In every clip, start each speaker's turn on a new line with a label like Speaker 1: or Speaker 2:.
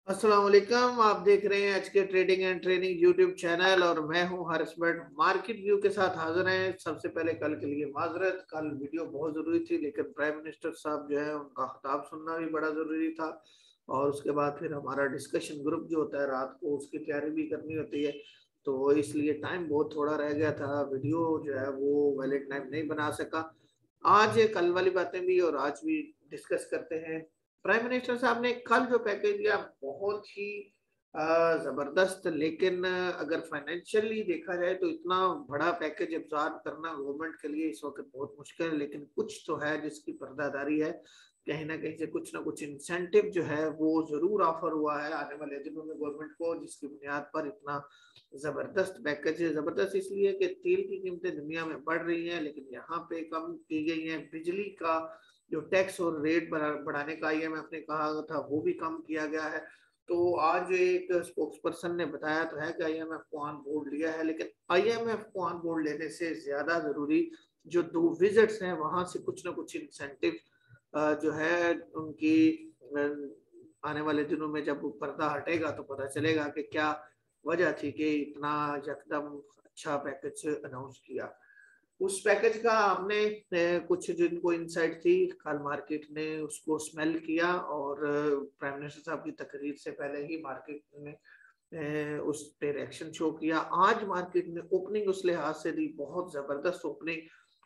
Speaker 1: अस्सलाम वालेकुम। आप देख रहे हैं आज के trading and training YouTube channel और मैं हूं हर्ष भट्ट। मार्केट व्यू के साथ हाजिर हैं। सबसे पहले कल के लिए माजरत, कल वीडियो बहुत जरूरी थी लेकिन प्राइम मिनिस्टर साहब जो है उनका खिताब सुनना भी बड़ा जरूरी था और उसके बाद फिर हमारा डिस्कशन ग्रुप जो होता है रात को उसकी तैयारी भी करनी होती है, तो इसलिए टाइम बहुत थोड़ा रह गया था। वीडियो जो है वो वैलिड टाइम नहीं बना सका। आज कल वाली बातें भी और आज भी डिस्कस करते हैं। प्राइम मिनिस्टर साहब ने कल जो पैकेज दिया बहुत ही जबरदस्त, लेकिन अगर फाइनेंशियली देखा जाए तो इतना बड़ा पैकेज एब्जॉर्ब करना गवर्नमेंट के लिए इस वक्त बहुत मुश्किल है। लेकिन कुछ तो है जिसकी पर्दादारी है, कहीं ना कहीं से कुछ ना कुछ इंसेंटिव जो है वो जरूर ऑफर हुआ है आने वाले दिनों में गवर्नमेंट को, जिसकी बुनियाद पर इतना जबरदस्त पैकेज है। जबरदस्त इसलिए कि तेल की कीमतें दुनिया में बढ़ रही हैं लेकिन यहाँ पे कम की गई हैं। बिजली का जो टैक्स और रेट बढ़ाने का आईएमएफ ने कहा था वो भी कम किया गया है। तो आज एक स्पोक्स पर्सन ने बताया तो है कि आईएमएफ को ऑन बोर्ड लिया है, लेकिन आईएमएफ को ऑन बोर्ड लेने से ज्यादा जरूरी जो दो विजिट्स हैं वहां से कुछ ना कुछ इंसेंटिव जो है उनकी आने वाले दिनों में जब पर्दा हटेगा तो पता चलेगा कि क्या वजह थी कि इतना यकदम अच्छा पैकेज अनाउंस किया। उस पैकेज का हमने कुछ जिनको इंसाइट थी कल मार्केट ने उसको स्मेल किया और प्राइम मिनिस्टर साहब की तकरीर से पहले ही मार्केट ने उस पे रिएक्शन शो किया। आज मार्केट ने ओपनिंग उस लिहाज से दी, बहुत जबरदस्त ओपनिंग,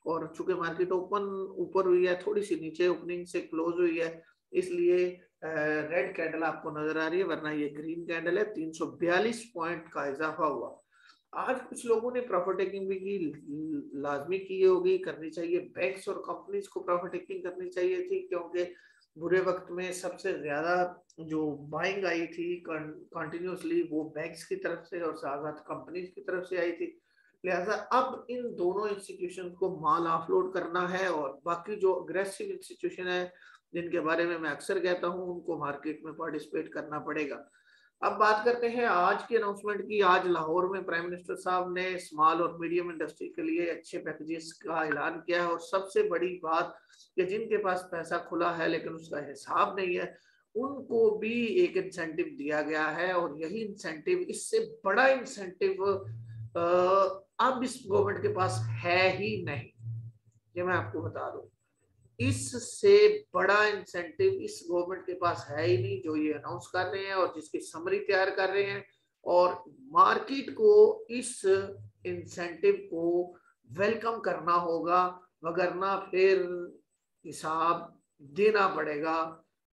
Speaker 1: और चूंकि मार्केट ओपन ऊपर हुई है थोड़ी सी नीचे ओपनिंग से क्लोज हुई है इसलिए रेड कैंडल आपको नजर आ रही है, वरना ये ग्रीन कैंडल है। 342 पॉइंट का इजाफा हुआ। आज कुछ लोगों ने प्रॉफिट टेकिंग भी की, लाजमी की होगी, करनी चाहिए। बैंक्स और कंपनीज को प्रॉफिट टेकिंग करनी चाहिए थी क्योंकि बुरे वक्त में सबसे ज्यादा जो बाइंग आई थी कंटिन्यूसली वो बैंक्स की तरफ से और साथ कंपनीज की तरफ से आई थी। लिहाजा अब इन दोनों इंस्टीट्यूशन को माल ऑफलोड करना है और बाकी जो अग्रेसिव इंस्टीट्यूशन है जिनके बारे में मैं अक्सर कहता हूं उनको मार्केट में पार्टिसिपेट करना पड़ेगा। अब बात करते हैं आज की अनाउंसमेंट की। आज लाहौर में प्राइम मिनिस्टर साहब ने स्मॉल और मीडियम इंडस्ट्री के लिए अच्छे पैकेजेस का ऐलान किया है और सबसे बड़ी बात कि जिनके पास पैसा खुला है लेकिन उसका हिसाब नहीं है उनको भी एक इंसेंटिव दिया गया है। और यही इंसेंटिव, इससे बड़ा इंसेंटिव अब इस गवर्नमेंट के पास है ही नहीं, ये मैं आपको बता दूं। इससे बड़ा इंसेंटिव इस गवर्नमेंट के पास है ही नहीं जो ये अनाउंस कर रहे हैं और जिसकी समरी तैयार कर रहे हैं। और मार्केट को इस इंसेंटिव को वेलकम करना होगा, वगरना फिर हिसाब देना पड़ेगा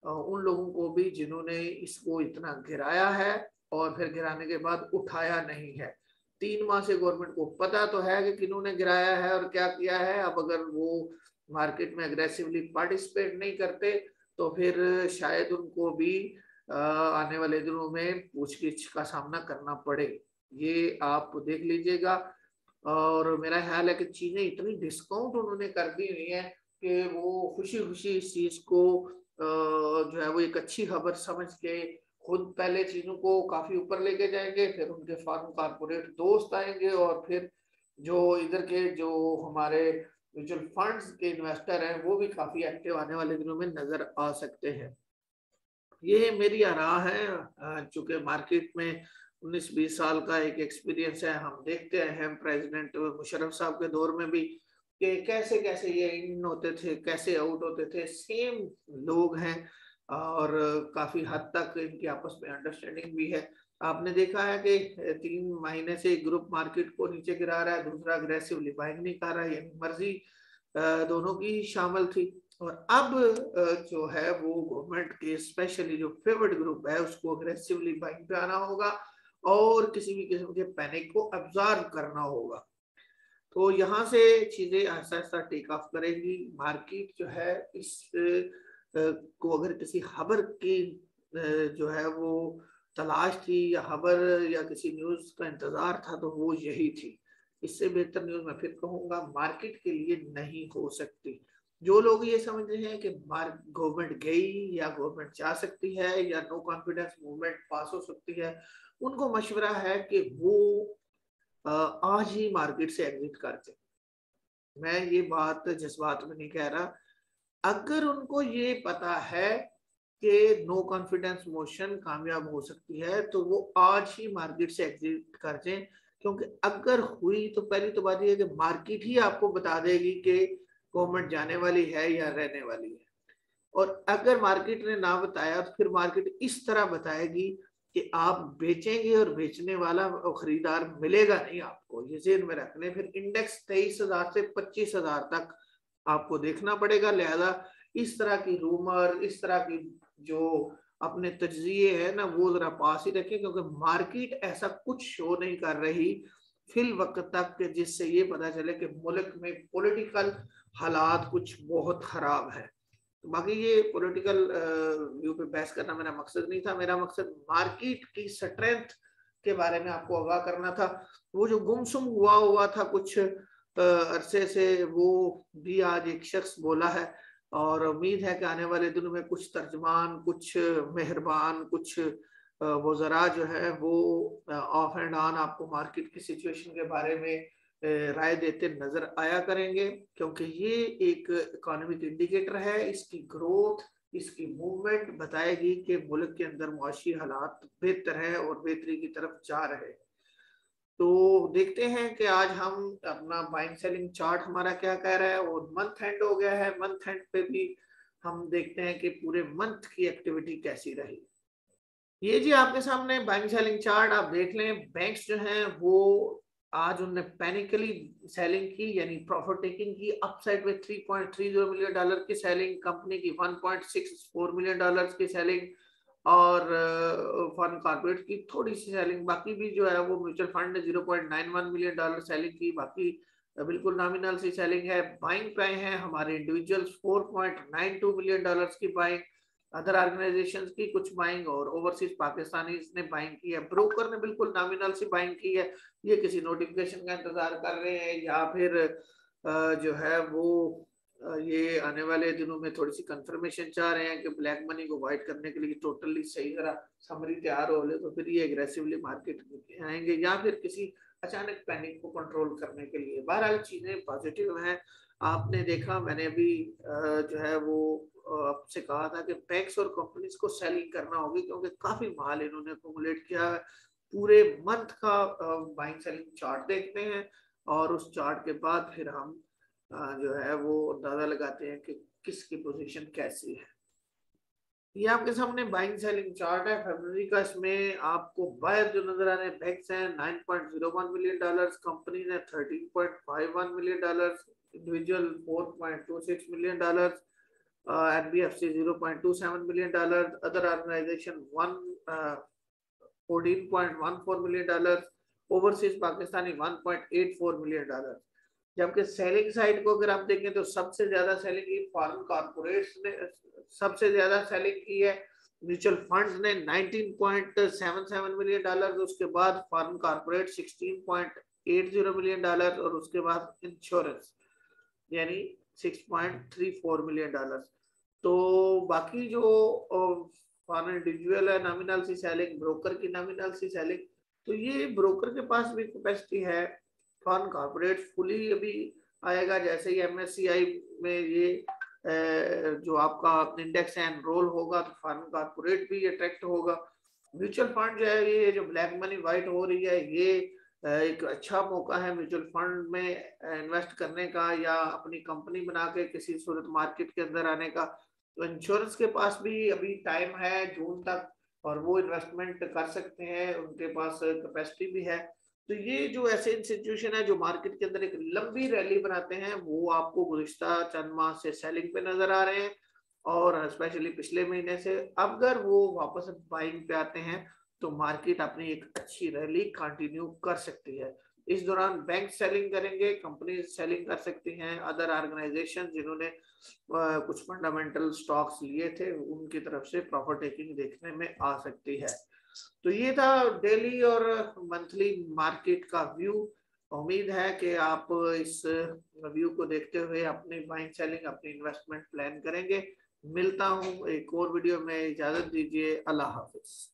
Speaker 1: उन लोगों को भी जिन्होंने इसको इतना गिराया है और फिर गिराने के बाद उठाया नहीं है। 3 माह से गवर्नमेंट को पता तो है कि किन्होंने गिराया है और क्या किया है। अब अगर वो मार्केट में अग्रेसिवली पार्टिसिपेट नहीं करते तो फिर शायद उनको भी आने वाले दिनों में पूछगिछ का सामना करना पड़े। ये आप देख लीजिएगा। और मेरा ख्याल है कि चीजें इतनी डिस्काउंट उन्होंने कर दी हुई है कि वो खुशी खुशी इस चीज को जो है वो एक अच्छी खबर समझ के खुद पहले चीजों को काफी ऊपर लेके जाएंगे, फिर उनके फॉरेन कारपोरेट दोस्त आएंगे और फिर जो इधर के जो हमारे म्यूचुअल फंड्स के इन्वेस्टर हैं वो भी काफी एक्टिव आने वाले दिनों में नजर आ सकते हैं। ये मेरी राह है। चूंकि मार्केट में 19-20 साल का एक एक्सपीरियंस है, हम देखते हैं प्रेसिडेंट मुशर्रफ साहब के दौर में भी कि कैसे कैसे ये इन होते थे, कैसे आउट होते थे, सेम लोग हैं और काफी हद तक इनकी आपस में अंडरस्टैंडिंग भी है। आपने देखा है कि 3 महीने से एक ग्रुप मार्केट को नीचे गिरा रहा है, दूसरा अग्रेसिवली बाइंग नहीं कर रहा है, यानी मर्जी दोनों की शामिल थी। और अब जो है वो गवर्नमेंट के स्पेशली जो फेवर्ड ग्रुप है उसको अग्रेसिवली बाइंग पे आना होगा और किसी भी किस्म के पैनिक को अब्जॉर्ब करना होगा। तो यहाँ से चीजें ऐसा ऐसा टेक ऑफ करेंगी। मार्केट जो है इस को अगर किसी खबर की जो है वो तलाश थी या खबर या किसी न्यूज का इंतजार था तो वो यही थी। इससे बेहतर न्यूज मैं फिर कहूंगा मार्केट के लिए नहीं हो सकती। जो लोग ये समझ रहे हैं कि गवर्नमेंट गई या गवर्नमेंट जा सकती है या नो कॉन्फिडेंस मूवमेंट पास हो सकती है, उनको मशवरा है कि वो आज ही मार्केट से एग्जिट करते। मैं ये बात जज्बात में नहीं कह रहा। अगर उनको ये पता है कि नो कॉन्फिडेंस मोशन कामयाब हो सकती है, तो वो आज ही मार्केट से एग्जिट कर दें, क्योंकि अगर हुई तो पहली तो बात यह है कि मार्केट ही आपको बता देगी कि गवर्नमेंट जाने वाली है या रहने वाली है। और अगर मार्केट ने ना बताया तो फिर मार्केट इस तरह बताएगी कि आप बेचेंगे और बेचने वाला खरीदार मिलेगा नहीं आपको, ये जेहन में रख लें। फिर इंडेक्स 23,000 से 25,000 तक आपको देखना पड़ेगा। लिहाजा इस तरह की रूमर, इस तरह की जो अपने तज्जिए है ना, वो जरा पास ही रखें, क्योंकि मार्केट ऐसा कुछ शो नहीं कर रही फिल वक्त तक जिससे ये पता चले कि मुल्क में पॉलिटिकल हालात कुछ बहुत खराब है। बाकी ये पॉलिटिकल व्यू पे बहस करना मेरा मकसद नहीं था। मेरा मकसद मार्केट की स्ट्रेंथ के बारे में आपको आगाह करना था। वो जो गुमसुम हुआ था कुछ अरसे से, वो भी आज एक शख्स बोला है, और उम्मीद है कि आने वाले दिनों में कुछ तर्जमान, कुछ मेहरबान, कुछ वज़रा जो है वो ऑफ एंड ऑन आपको मार्केट की सिचुएशन के बारे में राय देते नजर आया करेंगे, क्योंकि ये एक इकोनॉमिक इंडिकेटर है। इसकी ग्रोथ, इसकी मूवमेंट बताएगी कि मुल्क के अंदर मुआशी हालात बेहतर है और बेहतरी की तरफ जा रहे हैं। तो देखते हैं कि आज हम अपना बाइंग सेलिंग चार्ट हमारा क्या कह रहा है, और मंथ एंड हो गया है। मंथ एंड पे भी हम देखते हैं कि पूरे मंथ की एक्टिविटी कैसी रही। ये जी आपके सामने बाइंग सेलिंग चार्ट आप देख लें। बैंक्स जो हैं वो आज उन्होंने पैनिकली सेलिंग की, यानी प्रॉफिट टेकिंग की। अपसाइड में $3.30 मिलियन की सेलिंग, कंपनी की $1.64 मिलियन की सेलिंग, और फंड कॉर्पोरेट की थोड़ी सी सेलिंग। बाकी भी जो है वो म्यूचुअल फंड ने $0.91 मिलियन सेलिंग की। बाकी बिल्कुल नॉमिनल सी सेलिंग है। बाइंग पे हैं हमारे इंडिविजुअल्स $4.92 मिलियन की बाइंग, अदर ऑर्गेनाइजेशंस की कुछ बाइंग, और ओवरसीज पाकिस्तानी ने बाइंग की है। ब्रोकर ने बिल्कुल नॉमिनल सी बाइंग की है। ये किसी नोटिफिकेशन का इंतजार कर रहे हैं, या फिर जो है वो ये आने वाले दिनों में थोड़ी सी कंफर्मेशन चाह रहे हैं कि ब्लैक मनी को अवॉइड करने के लिए टोटली सही जरा समरी तैयार हो ले, तो फिर ये एग्रेसिवली मार्केट में आएंगे, या फिर किसी अचानक पैनिक को कंट्रोल करने के लिए। बहरहाल चीजें पॉजिटिव हैं। आपने देखा, मैंने अभी जो है वो आपसे कहा था कि बैंक्स और कंपनीज को सेलिंग करना होगी, क्योंकि काफी माल इन्होंने अकोमुलेट किया है। पूरे मंथ का बाइंग सेलिंग चार्ट देखते हैं, और उस चार्ट के बाद फिर हम जो है वो अंदाजा लगाते हैं कि किसकी पोजीशन कैसी है। ये आपके सामने बाइंग सेलिंग चार्ट है फरवरी का। इसमें आपको बायर जो नजर आ रहे हैं, बैंक्स हैं $9.01 मिलियन, कंपनी ने $13.51 million, individual $4.26 million, NBFC $0.27 million, other organisation $14.14 million, overseas Pakistani $1.84 million. जबकि सेलिंग साइड को अगर आप देखें तो सबसे ज्यादा सेलिंग की फॉरेन कॉर्पोरेट्स ने सबसे ज्यादा सेलिंग की है। म्यूचुअल फंड्स ने $19.77 मिलियन, उसके बाद फॉरेन कॉर्पोरेट $16.80 मिलियन, और उसके बाद इंश्योरेंस यानी $6.34 मिलियन। तो बाकी जो फॉरेन इंडिविजुअल है नॉमिनल सी सेलिंग, ब्रोकर की नॉमिनल सी सेलिंग, तो ये ब्रोकर के पास भी कैपेसिटी है। फॉरेन कॉर्पोरेट फुली अभी आएगा, जैसे ही MSCI में ये जो आपका इंडेक्स है एनरोल होगा, तो फॉरेन कॉर्पोरेट भी अट्रैक्ट होगा। म्यूचुअल फंड जो है, ये जो ब्लैक मनी वाइट हो रही है, ये एक अच्छा मौका है म्यूचुअल फंड में इन्वेस्ट करने का, या अपनी कंपनी बना के किसी सूरत मार्केट के अंदर आने का। तो इंश्योरेंस के पास भी अभी टाइम है जून तक, और वो इन्वेस्टमेंट कर सकते हैं, उनके पास कैपेसिटी भी है। तो ये जो ऐसे इंस्टीट्यूशन है जो मार्केट के अंदर एक लंबी रैली बनाते हैं, वो आपको गुज़िश्ता चंद माह से सेलिंग पे नजर आ रहे हैं, और स्पेशली पिछले महीने से। अगर वो वापस बाइंग पे आते हैं तो मार्केट अपनी एक अच्छी रैली कंटिन्यू कर सकती है। इस दौरान बैंक सेलिंग करेंगे, कंपनी सेलिंग कर सकती हैं, अदर ऑर्गेनाइजेशन जिन्होंने कुछ फंडामेंटल स्टॉक्स लिए थे उनकी तरफ से प्रॉफिट टेकिंग देखने में आ सकती है। तो ये था डेली और मंथली मार्केट का व्यू। उम्मीद है कि आप इस व्यू को देखते हुए अपनी बाइंग सेलिंग, अपनी इन्वेस्टमेंट प्लान करेंगे। मिलता हूं एक और वीडियो में, इजाजत दीजिए, अल्लाह हाफिज।